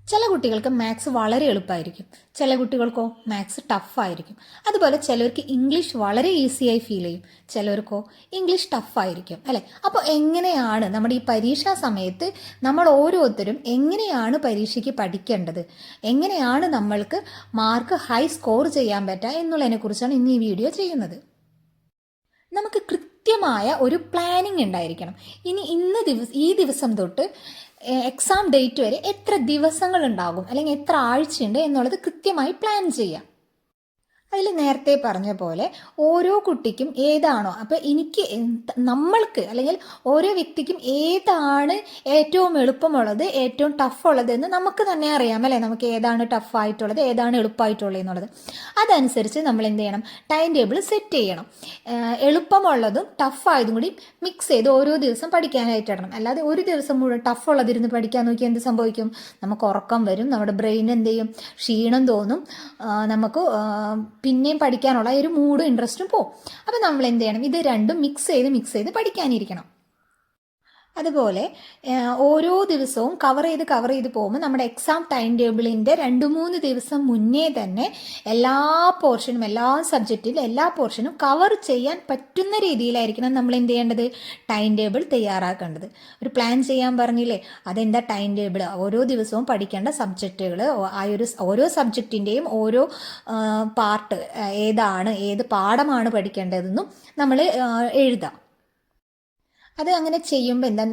ചില കുട്ടികൾക്ക് മാത്സ് വളരെ എളുപ്പമായിരിക്കും, ചില കുട്ടികൾക്കോ മാത്സ് ടഫായിരിക്കും. അതുപോലെ ചിലർക്ക് ഇംഗ്ലീഷ് വളരെ ഈസിയായി ഫീൽ ചെയ്യും, ചിലർക്കോ ഇംഗ്ലീഷ് ടഫായിരിക്കും അല്ലേ. അപ്പോൾ എങ്ങനെയാണ് നമ്മുടെ ഈ പരീക്ഷാ സമയത്ത് നമ്മൾ ഓരോരുത്തരും എങ്ങനെയാണ് പരീക്ഷയ്ക്ക് പഠിക്കേണ്ടത്, എങ്ങനെയാണ് നമ്മൾക്ക് മാർക്ക് ഹൈ സ്കോർ ചെയ്യാൻ പറ്റുക എന്നുള്ളതിനെക്കുറിച്ചാണ് ഇന്ന് ഈ വീഡിയോ ചെയ്യുന്നത്. നമുക്ക് കൃത്യമായ ഒരു പ്ലാനിങ് ഉണ്ടായിരിക്കണം. ഈ ദിവസം തൊട്ട് എക്സാം ഡേറ്റ് വരെ എത്ര ദിവസങ്ങൾ ഉണ്ടാകും അല്ലെങ്കിൽ എത്ര ആഴ്ചയുണ്ട് എന്നുള്ളത് കൃത്യമായി പ്ലാൻ ചെയ്യാം. അതിൽ നേരത്തെ പറഞ്ഞ പോലെ ഓരോ കുട്ടിക്കും ഏതാണോ, അപ്പോൾ നമ്മൾക്ക് അല്ലെങ്കിൽ ഓരോ വ്യക്തിക്കും ഏതാണ് ഏറ്റവും എളുപ്പമുള്ളത്, ഏറ്റവും ടഫുള്ളത് എന്ന് നമുക്ക് തന്നെ അറിയാം അല്ലേ. നമുക്ക് ഏതാണ് ടഫായിട്ടുള്ളത്, ഏതാണ് എളുപ്പമായിട്ടുള്ളത് എന്നുള്ളത്. അതനുസരിച്ച് നമ്മൾ എന്ത് ചെയ്യണം, ടൈം ടേബിൾ സെറ്റ് ചെയ്യണം. എളുപ്പമുള്ളതും ടഫായതും കൂടി മിക്സ് ചെയ്ത് ഓരോ ദിവസം പഠിക്കാനായിട്ട് ഇടണം. അല്ലാതെ ഒരു ദിവസം മുഴുവൻ ടഫുള്ളതിരുന്ന് പഠിക്കാൻ നോക്കിയാൽ എന്ത് സംഭവിക്കും, നമുക്ക് ഉറക്കം വരും, നമ്മുടെ ബ്രെയിൻ എന്ത് ചെയ്യും, ക്ഷീണം തോന്നും, നമുക്ക് പിന്നെയും പഠിക്കാനുള്ള ഒരു മൂഡും ഇൻട്രസ്റ്റും പോകും. അപ്പം നമ്മൾ എന്ത് ചെയ്യണം, ഇത് രണ്ടും മിക്സ് ചെയ്ത് പഠിക്കാനിരിക്കണം. അതുപോലെ ഓരോ ദിവസവും കവർ ചെയ്ത് പോകുമ്പോൾ നമ്മുടെ എക്സാം ടൈം ടേബിളിൻ്റെ 2-3 ദിവസം മുന്നേ തന്നെ എല്ലാ പോർഷനും, എല്ലാ സബ്ജക്റ്റിലും എല്ലാ പോർഷനും കവർ ചെയ്യാൻ പറ്റുന്ന രീതിയിലായിരിക്കണം നമ്മൾ എന്ത് ചെയ്യേണ്ടത്, ടൈം ടേബിൾ തയ്യാറാക്കേണ്ടത്. ഒരു പ്ലാൻ ചെയ്യാൻ പറഞ്ഞില്ലേ, അതെന്താ ടൈം ടേബിൾ. ഓരോ ദിവസവും പഠിക്കേണ്ട സബ്ജക്റ്റുകൾ, ഓരോ സബ്ജക്റ്റിൻ്റെയും ഓരോ പാർട്ട് ഏത് പാഠമാണ് പഠിക്കേണ്ടതെന്നും നമ്മൾ എഴുതാം. അത് അങ്ങനെ ചെയ്യുമ്പോൾ എന്താ,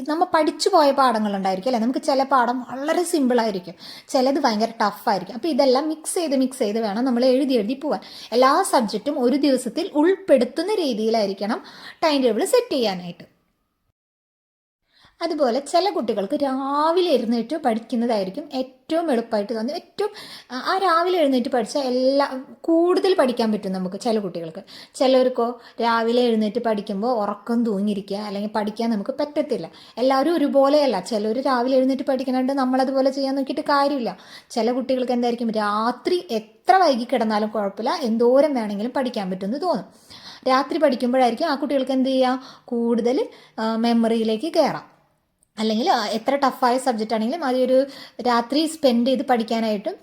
നമ്മൾ പഠിച്ചു പോയ പാഠങ്ങളുണ്ടായിരിക്കും അല്ലേ. നമുക്ക് ചില പാഠം വളരെ സിമ്പിളായിരിക്കും, ചിലത് ഭയങ്കര ടഫായിരിക്കും. അപ്പോൾ ഇതെല്ലാം മിക്സ് ചെയ്ത് വേണം നമ്മൾ എഴുതി പോവാൻ. എല്ലാ സബ്ജക്റ്റും ഒരു ദിവസത്തിൽ ഉൾപ്പെടുത്തുന്ന രീതിയിലായിരിക്കണം ടൈം ടേബിൾ സെറ്റ് ചെയ്യാനായിട്ട്. അതുപോലെ ചില കുട്ടികൾക്ക് രാവിലെ എഴുന്നേറ്റ് പഠിക്കുന്നതായിരിക്കും ഏറ്റവും എളുപ്പമായിട്ട് തോന്നി. രാവിലെ എഴുന്നേറ്റ് പഠിച്ചാൽ കൂടുതൽ പഠിക്കാൻ പറ്റും നമുക്ക് ചില കുട്ടികൾക്ക്. ചിലർക്കോ രാവിലെ എഴുന്നേറ്റ് പഠിക്കുമ്പോൾ ഉറക്കം തൂങ്ങിയിരിക്കുക അല്ലെങ്കിൽ പഠിക്കാൻ നമുക്ക് പറ്റത്തില്ല. എല്ലാവരും ഒരുപോലെയല്ല. ചിലർ രാവിലെ എഴുന്നേറ്റ് പഠിക്കുന്നുണ്ട്, നമ്മളതുപോലെ ചെയ്യാൻ നോക്കിയിട്ട് കാര്യമില്ല. ചില കുട്ടികൾക്ക് എന്തായിരിക്കും, രാത്രി എത്ര വൈകി കിടന്നാലും കുഴപ്പമില്ല, എന്തോരം വേണമെങ്കിലും പഠിക്കാൻ പറ്റുമെന്ന് തോന്നും. രാത്രി പഠിക്കുമ്പോഴായിരിക്കും ആ കുട്ടികൾക്ക് എന്ത് ചെയ്യുക, കൂടുതൽ മെമ്മറിയിലേക്ക് കയറാം. അല്ലെങ്കിൽ എത്ര ടഫായ സബ്ജക്റ്റ് ആണെങ്കിലും അതൊരു രാത്രി സ്പെൻഡ് ചെയ്ത് പഠിക്കാനായിട്ടും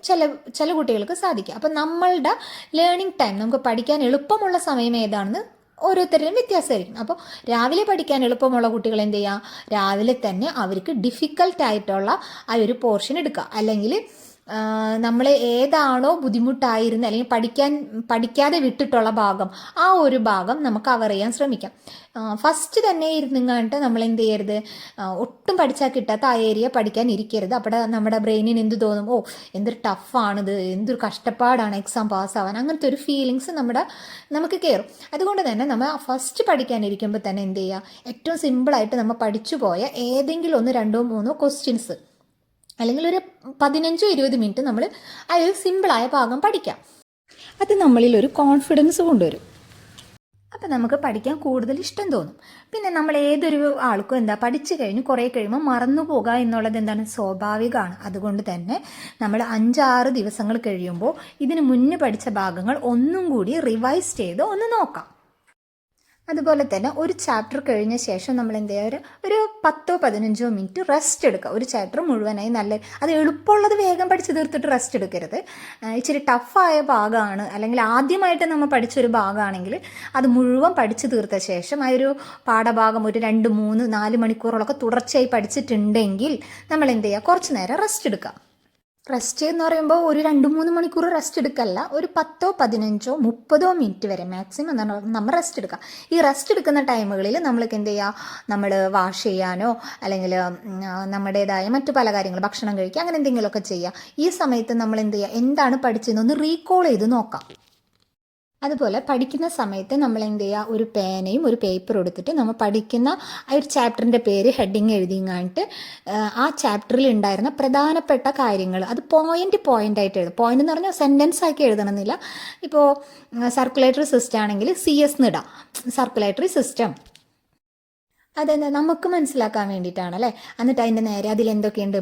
ചില കുട്ടികൾക്ക് സാധിക്കും. അപ്പം നമ്മളുടെ ലേണിംഗ് ടൈം, നമുക്ക് പഠിക്കാൻ എളുപ്പമുള്ള സമയം ഏതാണെന്ന് ഓരോരുത്തരുടെയും വ്യത്യാസമായിരിക്കും. അപ്പോൾ രാവിലെ പഠിക്കാൻ എളുപ്പമുള്ള കുട്ടികൾ എന്ത് ചെയ്യുക, രാവിലെ തന്നെ അവർക്ക് ഡിഫിക്കൽട്ടായിട്ടുള്ള ആ ഒരു പോർഷൻ എടുക്കുക. അല്ലെങ്കിൽ നമ്മൾ ഏതാണോ ബുദ്ധിമുട്ടായിരുന്നത് അല്ലെങ്കിൽ പഠിക്കാതെ വിട്ടിട്ടുള്ള ഭാഗം, ആ ഒരു ഭാഗം നമുക്ക് കവർ ചെയ്യാൻ ശ്രമിക്കാം. ഫസ്റ്റ് തന്നെ ഇരുന്നിങ്ങാണ്ട് നമ്മൾ എന്ത് ചെയ്യരുത്, ഒട്ടും പഠിച്ചാൽ കിട്ടാത്ത ആ ഏരിയ പഠിക്കാൻ ഇരിക്കരുത്. അപ്പോൾ നമ്മുടെ ബ്രെയിനിന് എന്ത് തോന്നും, എന്തൊരു ടഫാണിത്, എന്തൊരു കഷ്ടപ്പാടാണ് എക്സാം പാസ്സാവാൻ, അങ്ങനത്തെ ഒരു ഫീലിങ്സ് നമുക്ക് കയറും. അതുകൊണ്ട് തന്നെ നമ്മൾ ഫസ്റ്റ് പഠിക്കാനിരിക്കുമ്പോൾ തന്നെ എന്ത് ചെയ്യുക, ഏറ്റവും സിമ്പിളായിട്ട് നമ്മൾ പഠിച്ചു പോയ ഏതെങ്കിലും 1-2-3 ക്വസ്റ്റ്യൻസ് അല്ലെങ്കിൽ ഒരു 15-20 മിനിറ്റ് നമ്മൾ ആ ഒരു സിമ്പിളായ ഭാഗം പഠിക്കാം. അത് നമ്മളിൽ ഒരു കോൺഫിഡൻസ് കൊണ്ടുവരും. അപ്പം നമുക്ക് പഠിക്കാൻ കൂടുതൽ ഇഷ്ടം തോന്നും. പിന്നെ നമ്മൾ ഏതൊരു ആൾക്കും പഠിച്ചു കഴിഞ്ഞ് കുറേ കഴിയുമ്പോൾ മറന്നു പോകുക എന്നുള്ളത് സ്വാഭാവികമാണ്. അതുകൊണ്ട് തന്നെ നമ്മൾ 5-6 ദിവസങ്ങൾ കഴിയുമ്പോൾ ഇതിന് മുന്നേ പഠിച്ച ഭാഗങ്ങൾ ഒന്നും കൂടി റിവൈസ് ചെയ്ത് ഒന്ന് നോക്കാം. അതുപോലെ തന്നെ ഒരു ചാപ്റ്റർ കഴിഞ്ഞ ശേഷം നമ്മൾ എന്ത് ചെയ്യുക, ഒരു 10-15 മിനിറ്റ് റെസ്റ്റ് എടുക്കുക. ഒരു ചാപ്റ്റർ മുഴുവനായി അത് എളുപ്പമുള്ളത് വേഗം പഠിച്ച് തീർത്തിട്ട് റെസ്റ്റ് എടുക്കരുത്. ഇച്ചിരി ടഫായ ഭാഗമാണ് അല്ലെങ്കിൽ ആദ്യമായിട്ട് നമ്മൾ പഠിച്ചൊരു ഭാഗമാണെങ്കിൽ അത് മുഴുവൻ പഠിച്ചു തീർത്ത ശേഷം ആ ഒരു പാഠഭാഗം ഒരു 2-3-4 മണിക്കൂറോളൊക്കെ തുടർച്ചയായി പഠിച്ചിട്ടുണ്ടെങ്കിൽ നമ്മൾ എന്ത് ചെയ്യുക, കുറച്ച് നേരം റെസ്റ്റ് എടുക്കുക. റെസ്റ്റ് എന്ന് പറയുമ്പോൾ ഒരു 2-3 മണിക്കൂർ റെസ്റ്റ് എടുക്കല്ല, ഒരു 10-15-30 മിനിറ്റ് വരെ മാക്സിമം നമ്മൾ റെസ്റ്റ് എടുക്കുക. ഈ റെസ്റ്റ് എടുക്കുന്ന ടൈമുകളിൽ നമ്മൾക്ക് എന്ത് ചെയ്യുക, നമ്മൾ വാഷ് ചെയ്യാനോ അല്ലെങ്കിൽ നമ്മുടേതായ മറ്റു പല കാര്യങ്ങൾ, ഭക്ഷണം കഴിക്കുക, അങ്ങനെ എന്തെങ്കിലുമൊക്കെ ചെയ്യുക. ഈ സമയത്ത് നമ്മൾ എന്ത് ചെയ്യുക, എന്താണ് പഠിച്ചതെന്നൊന്ന് റീകോൾ ചെയ്ത് നോക്കാം. അതുപോലെ പഠിക്കുന്ന സമയത്ത് നമ്മൾ എന്ത് ചെയ്യുക, ഒരു പേനയും ഒരു പേപ്പറും എടുത്തിട്ട് നമ്മൾ പഠിക്കുന്ന ആ ഒരു ചാപ്റ്ററിൻ്റെ പേര് ഹെഡിങ് എഴുതിങ്ങാണ്ട് ആ ചാപ്റ്ററിൽ ഉണ്ടായിരുന്ന പ്രധാനപ്പെട്ട കാര്യങ്ങൾ അത് പോയിൻ്റായിട്ട് എഴുതും. പോയിന്റ് എന്ന് പറഞ്ഞാൽ സെൻറ്റൻസ് ആക്കി എഴുതണമെന്നില്ല. ഇപ്പോൾ സർക്കുലേറ്ററി സിസ്റ്റം ആണെങ്കിൽ CS ഇടാം, സർക്കുലേറ്ററി സിസ്റ്റം. അതെന്താ, നമുക്ക് മനസ്സിലാക്കാൻ വേണ്ടിയിട്ടാണ് അല്ലേ. എന്നിട്ട് അതിൻ്റെ നേരെ അതിലെന്തൊക്കെയുണ്ട്,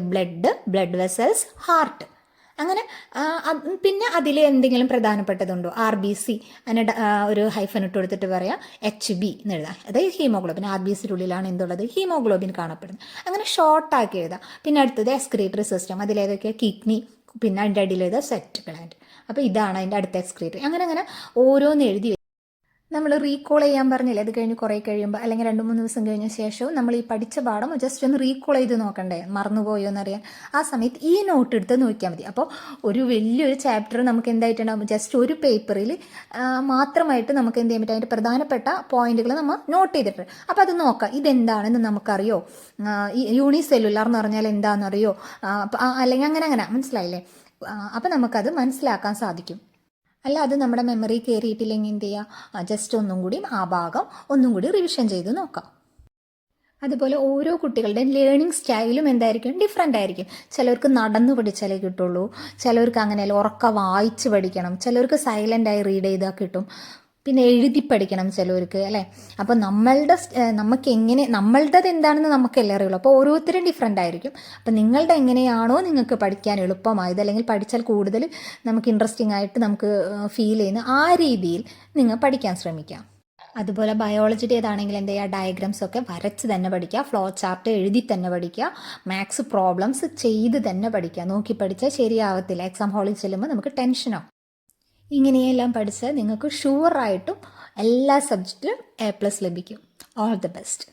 ബ്ലഡ് വെസൽസ്, ഹാർട്ട്, അങ്ങനെ പിന്നെ അതിൽ എന്തെങ്കിലും പ്രധാനപ്പെട്ടതുണ്ടോ, RBC അങ്ങനെ ഒരു ഹൈഫൻ ഇട്ട് കൊടുത്തിട്ട് പറയാം HB എന്ന് എഴുതാം, അതായത് ഹീമോഗ്ലോബിൻ. RBCയുടെ ഉള്ളിലാണ് എന്തുള്ളത്, ഹീമോഗ്ലോബിൻ കാണപ്പെടുന്നത്. അങ്ങനെ ഷോർട്ടാക്കി എഴുതാം. പിന്നെ അടുത്തത് എക്സ്ക്രീറ്ററി സിസ്റ്റം, അതിലേതൊക്കെ കിഡ്നി, പിന്നെ അതിൻ്റെ അടിയിലേത് സെറ്റ് ഗ്ലാൻഡ്. അപ്പോൾ ഇതാണ് അതിൻ്റെ അടുത്ത എക്സ്ക്രീറ്ററി. അങ്ങനെ അങ്ങനെ ഓരോന്ന് എഴുതി നമ്മൾ റീകോൾ ചെയ്യാൻ പറഞ്ഞില്ലേ, അത് കഴിഞ്ഞ് കുറേ കഴിയുമ്പോൾ അല്ലെങ്കിൽ 2-3 ദിവസം കഴിഞ്ഞ ശേഷവും നമ്മൾ ഈ പഠിച്ച പാഠം ജസ്റ്റ് ഒന്ന് റീകോൾ ചെയ്ത് നോക്കണ്ടേ, മറന്നുപോയോ എന്നറിയാൻ. ആ സമയത്ത് ഈ നോട്ട് എടുത്ത് നോക്കിയാൽ മതി. അപ്പോൾ ഒരു വലിയൊരു ചാപ്റ്റർ നമുക്ക് എന്തായിട്ടുണ്ടാകും, ജസ്റ്റ് ഒരു പേപ്പറിൽ മാത്രമായിട്ട് നമുക്ക് എന്ത് ചെയ്യാൻ പറ്റും, അതിൻ്റെ പ്രധാനപ്പെട്ട പോയിന്റുകൾ നമ്മൾ നോട്ട് ചെയ്തിട്ടുണ്ട്. അപ്പോൾ അത് നോക്കാം, ഇതെന്താണെന്ന് നമുക്കറിയോ, യൂണിസെല്ലുലാർ എന്ന് പറഞ്ഞാൽ എന്താണെന്നറിയോ, അല്ലെങ്കിൽ അങ്ങനെ അങ്ങനെ മനസ്സിലായില്ലേ. അപ്പോൾ നമുക്കത് മനസ്സിലാക്കാൻ സാധിക്കും. അല്ല അത് നമ്മുടെ മെമ്മറി കയറിയിട്ടില്ലെങ്കിൽ എന്ത് ചെയ്യുക, ജസ്റ്റ് ഒന്നും കൂടി ആ ഭാഗം ഒന്നും കൂടി റിവിഷൻ ചെയ്ത് നോക്കാം. അതുപോലെ ഓരോ കുട്ടികളുടെയും ലേണിംഗ് സ്റ്റൈലും എന്തായിരിക്കും, ഡിഫറെൻ്റ് ആയിരിക്കും. ചിലർക്ക് നടന്നു പഠിച്ചാലേ കിട്ടുള്ളൂ, ചിലർക്ക് അങ്ങനെയല്ല ഉറക്ക വായിച്ച് പഠിക്കണം, ചിലർക്ക് സൈലൻ്റായി റീഡ് ചെയ്താൽ കിട്ടും, പിന്നെ എഴുതി പഠിക്കണം ചിലവർക്ക്, അല്ലേ. അപ്പോൾ നമ്മളുടേത് എന്താണെന്ന് നമുക്കല്ലേ അറിയുള്ളൂ. അപ്പോൾ ഓരോരുത്തരും ഡിഫറെൻ്റ് ആയിരിക്കും. അപ്പോൾ നിങ്ങളുടെ എങ്ങനെയാണോ നിങ്ങൾക്ക് പഠിക്കാൻ എളുപ്പമായത്, അല്ലെങ്കിൽ പഠിച്ചാൽ കൂടുതൽ നമുക്ക് ഇൻട്രസ്റ്റിംഗ് ആയിട്ട് നമുക്ക് ഫീൽ ചെയ്യുന്ന ആ രീതിയിൽ നിങ്ങൾ പഠിക്കാൻ ശ്രമിക്കാം. അതുപോലെ ബയോളജിയുടേതാണെങ്കിൽ എന്ത് ചെയ്യുക, ഡയഗ്രാംസ് ഒക്കെ വരച്ച് തന്നെ പഠിക്കുക, ഫ്ലോ ചാർട്ട് എഴുതി തന്നെ പഠിക്കുക, മാത്സ് പ്രോബ്ലംസ് ചെയ്ത് തന്നെ പഠിക്കുക. നോക്കി പഠിച്ചാൽ ശരിയാവത്തില്ല, എക്സാം ഹാളിൽ ചെല്ലുമ്പോൾ നമുക്ക് ടെൻഷനാവും. ഇങ്ങനെയെല്ലാം പഠിച്ചാൽ നിങ്ങൾക്ക് ഷുവറായിട്ടും എല്ലാ സബ്ജക്റ്റിലും A+ ലഭിക്കും. All the best.